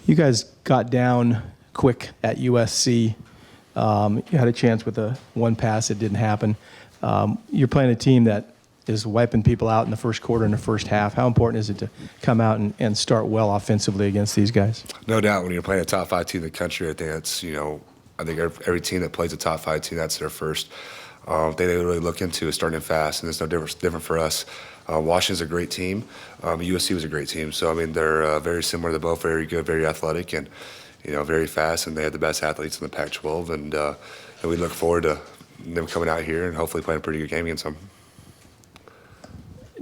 You guys got down quick at USC. You had a chance with one pass. It didn't happen. You're playing a team that is wiping people out in the first quarter and the first half. How important is it to come out and start well offensively against these guys? No doubt. When you're playing a top 5 team in the country, I think that's, I think every team that plays a top 5 team, that's their first thing they really look into is starting fast, and it's no different for us. Washington's a great team. USC was a great team. So, I mean, they're very similar. They're both very good, very athletic, and, very fast, and they had the best athletes in the Pac-12. And we look forward to them coming out here and hopefully playing a pretty good game against them.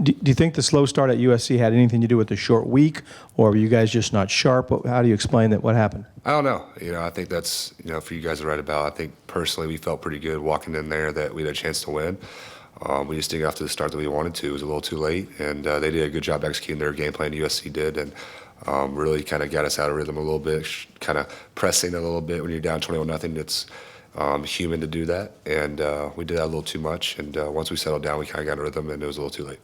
Do you think the slow start at USC had anything to do with the short week, or were you guys just not sharp? How do you explain that? What happened? I don't know. I think that's, for you guys to write about. I think personally we felt pretty good walking in there that we had a chance to win. We just didn't get off to the start that we wanted to. It was a little too late, and they did a good job executing their game plan. USC did, and really kind of got us out of rhythm a little bit, kind of pressing a little bit when you're down 21-0. It's human to do that, and we did that a little too much. And once we settled down, we kind of got in rhythm, and it was a little too late.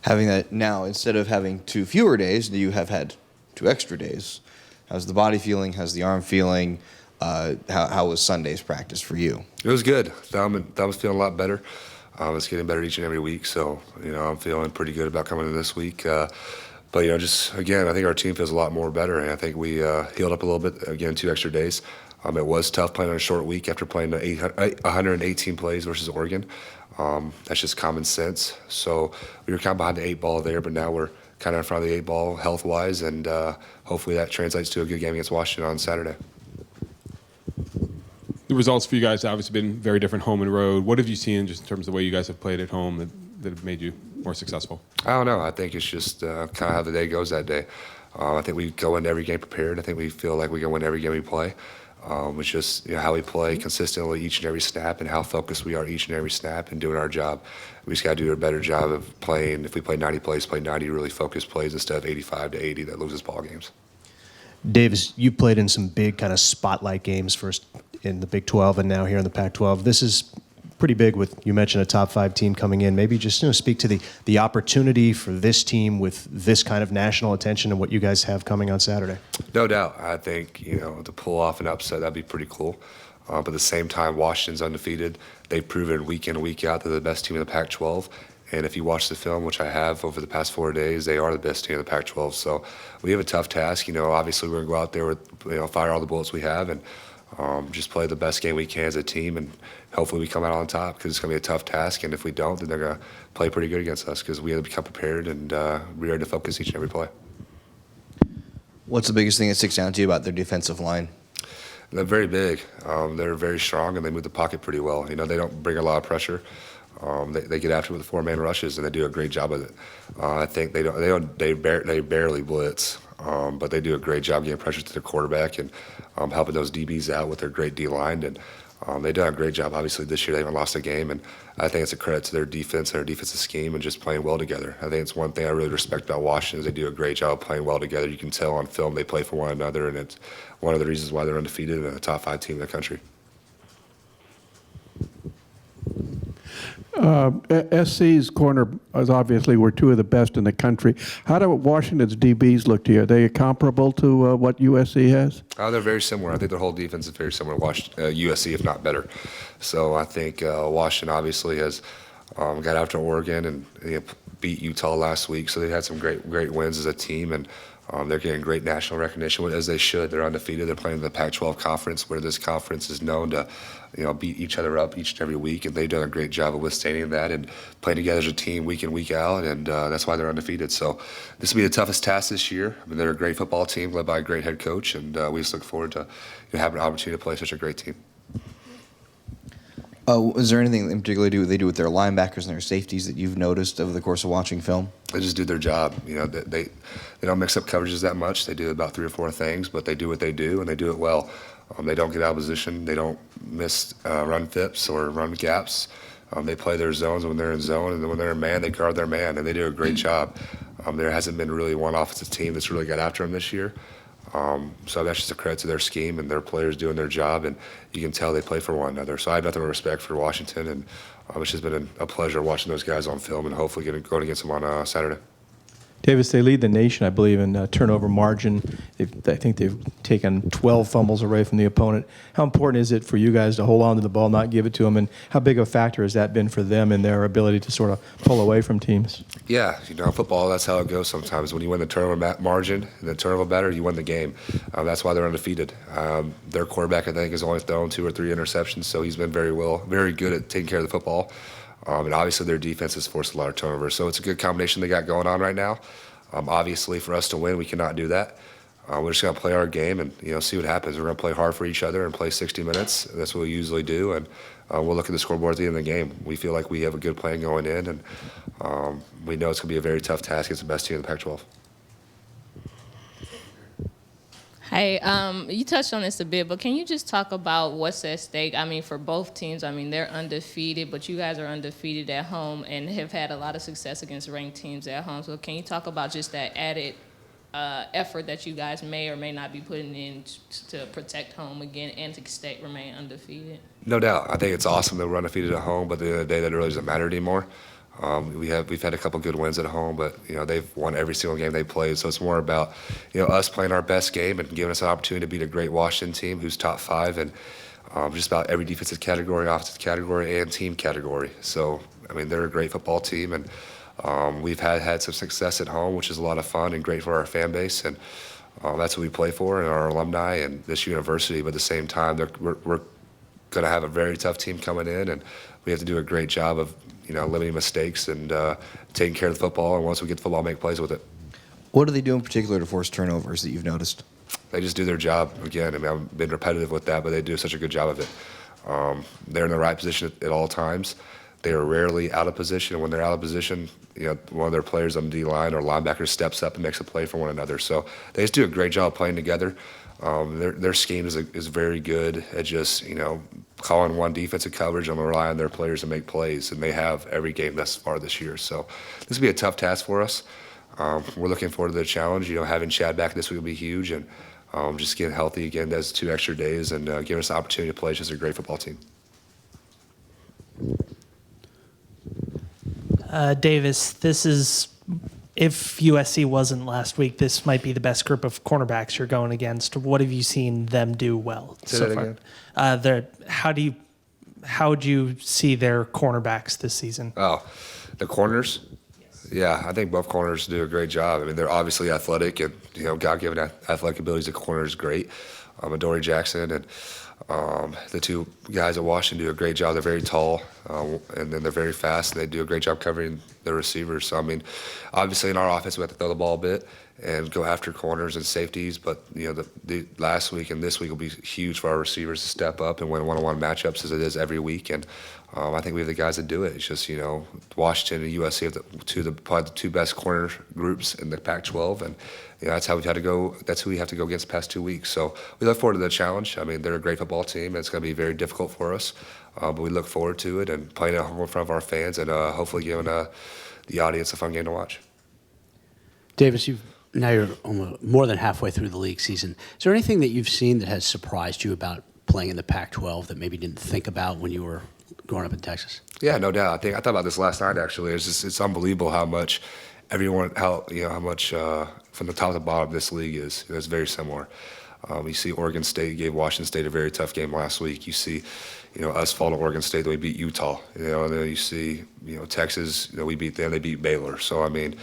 Having that now, instead of having 2 fewer days, you have had 2 extra days. How's the body feeling? How's the arm feeling? How was Sunday's practice for you? It was good. Thumb was feeling a lot better. It's getting better each and every week. So, I'm feeling pretty good about coming in this week. But, just, again, I think our team feels a lot more better. And I think we healed up a little bit, again, 2 extra days. It was tough playing on a short week after playing 118 plays versus Oregon. That's just common sense. So we were kind of behind the 8 ball there, but now we're kind of in front of the 8 ball health-wise, and hopefully that translates to a good game against Washington on Saturday. The results for you guys have obviously been very different home and road. What have you seen just in terms of the way you guys have played at home that have made you more successful? I don't know. I think it's just kind of how the day goes that day. I think we go into every game prepared. I think we feel like we can win every game we play. It's just how we play consistently each and every snap and how focused we are each and every snap and doing our job. We just got to do a better job of playing. If we play 90 plays, play 90 really focused plays instead of 85 to 80 that loses ball games. Davis, you played in some big kind of spotlight games, first in the Big 12 and now here in the Pac-12. This is pretty big with, you mentioned, a top 5 team coming in. Maybe just speak to the opportunity for this team with this kind of national attention and what you guys have coming on Saturday. No doubt. I think, to pull off an upset, that'd be pretty cool. But at the same time, Washington's undefeated. They've proven week in, week out they're the best team in the Pac-12. And if you watch the film, which I have over the past 4 days, they are the best team in the Pac-12. So we have a tough task. Obviously we're going to go out there with, fire all the bullets we have and just play the best game we can as a team. And hopefully we come out on top because it's going to be a tough task. And if we don't, then they're going to play pretty good against us because we have to become prepared and be ready to focus each and every play. What's the biggest thing that sticks out to you about their defensive line? They're very big. They're very strong, and they move the pocket pretty well. They don't bring a lot of pressure. They get after it with 4-man rushes, and they do a great job of it. I think they barely blitz, but they do a great job getting pressure to the quarterback and helping those DBs out with their great D-line. And they've done a great job. Obviously, this year they haven't lost a game, and I think it's a credit to their defense and their defensive scheme and just playing well together. I think it's one thing I really respect about Washington is they do a great job of playing well together. You can tell on film they play for one another, and it's one of the reasons why they're undefeated and a top 5 team in the country. SC's corner is obviously were 2 of the best in the country. How do Washington's DBs look to you? Are they comparable to what USC has? They're very similar. I think their whole defense is very similar to USC, if not better. So I think Washington obviously has got after Oregon and beat Utah last week. So they had some great wins as a team, and they're getting great national recognition, as they should. They're undefeated. They're playing in the Pac-12 conference, where this conference is known to beat each other up each and every week, and they've done a great job of withstanding that and playing together as a team week in, week out, and that's why they're undefeated. So this will be the toughest task this year. I mean, they're a great football team led by a great head coach, and we just look forward to having an opportunity to play such a great team. Is there anything in particular they do with their linebackers and their safeties that you've noticed over the course of watching film? They just do their job. They don't mix up coverages that much. They do about 3 or 4 things, but they do what they do, and they do it well. They don't get out of position. They don't miss run fips or run gaps. They play their zones when they're in zone, and when they're in man, they guard their man, and they do a great job. There hasn't been really one offensive team that's really got after them this year. So that's just a credit to their scheme and their players doing their job, and you can tell they play for one another. So I have nothing but respect for Washington, and it's just been a pleasure watching those guys on film and hopefully going against them on Saturday. Davis, they lead the nation, I believe, in turnover margin. I think they've taken 12 fumbles away from the opponent. How important is it for you guys to hold on to the ball, not give it to them, and how big of a factor has that been for them in their ability to sort of pull away from teams? Yeah, football, that's how it goes sometimes. When you win the turnover margin and the turnover battle, you win the game. That's why they're undefeated. Their quarterback, I think, has only thrown 2 or 3 interceptions, so he's been very good at taking care of the football. And obviously their defense has forced a lot of turnovers. So it's a good combination they got going on right now. Obviously, for us to win, we cannot do that. We're just going to play our game and see what happens. We're going to play hard for each other and play 60 minutes. That's what we usually do. And we'll look at the scoreboard at the end of the game. We feel like we have a good plan going in, and we know it's going to be a very tough task against the best team in the Pac-12. Hey, you touched on this a bit, but can you just talk about what's at stake? I mean, for both teams, I mean, they're undefeated, but you guys are undefeated at home and have had a lot of success against ranked teams at home. So can you talk about just that added effort that you guys may or may not be putting in to protect home again and to remain undefeated? No doubt. I think it's awesome that we're undefeated at home, but at the end of the day, that really doesn't matter anymore. We've had a couple good wins at home, but they've won every single game they played. So it's more about us playing our best game and giving us an opportunity to beat a great Washington team who's top 5 and just about every defensive category, offensive category, and team category. So I mean, they're a great football team, and we've had some success at home, which is a lot of fun and great for our fan base, and that's what we play for, and our alumni and this university. But at the same time, we're going to have a very tough team coming in, and we have to do a great job of limiting mistakes and taking care of the football. And once we get the football, make plays with it. What do they do in particular to force turnovers that you've noticed? They just do their job. Again, I mean, I've been repetitive with that, but they do such a good job of it. They're in the right position at all times. They are rarely out of position. And when they're out of position, one of their players on the D-line or linebacker steps up and makes a play for one another. So they just do a great job playing together. Their scheme is very good at just, calling one defensive coverage and rely on their players to make plays, and they have every game thus far this year. So this will be a tough task for us. We're looking forward to the challenge. Having Chad back this week will be huge, and just getting healthy again does 2 extra days and giving us the opportunity to play just a great football team. Davis, this is, if USC wasn't last week, this might be the best group of cornerbacks you're going against. What have you seen them do well so far? How would you see their cornerbacks this season? Oh, the corners? Yes. Yeah, I think both corners do a great job. I mean, they're obviously athletic, and God-given athletic abilities. The corner is great. Adoree Jackson and the 2 guys at Washington do a great job. They're very tall, and then they're very fast, and they do a great job covering their receivers. So, I mean, obviously in our offense we have to throw the ball a bit and go after corners and safeties, but, the last week and this week will be huge for our receivers to step up and win one-on-one matchups as it is every week, and I think we have the guys that do it. It's just, Washington and USC have probably the 2 best corner groups in the Pac-12, and that's how we've had to go. That's who we have to go against the past 2 weeks. So we look forward to the challenge. I mean, they're a great football team, and it's going to be very difficult for us, but we look forward to it and playing at home in front of our fans and hopefully giving the audience a fun game to watch. Davis, now you're almost more than halfway through the league season. Is there anything that you've seen that has surprised you about playing in the Pac-12 that maybe you didn't think about when you were growing up in Texas? Yeah, no doubt. I thought about this last night, actually. It's unbelievable how much how much from the top to bottom this league is. It's very similar. You see Oregon State gave Washington State a very tough game last week. You see, us fall to Oregon State that we beat Utah. And then you see, Texas, we beat them, they beat Baylor. So, I mean,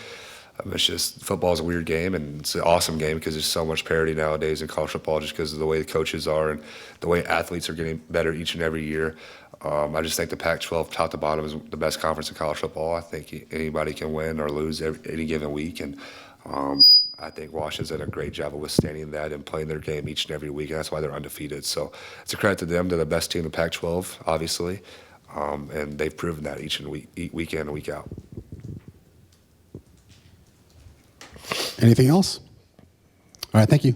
it's just, football is a weird game, and it's an awesome game because there's so much parity nowadays in college football just because of the way the coaches are and the way athletes are getting better each and every year. I just think the Pac-12 top to bottom is the best conference in college football. I think anybody can win or lose any given week, and I think Washington's done a great job of withstanding that and playing their game each and every week, and that's why they're undefeated. So it's a credit to them. They're the best team in the Pac-12, obviously, and they've proven that each and week in and week out. Anything else? All right, thank you.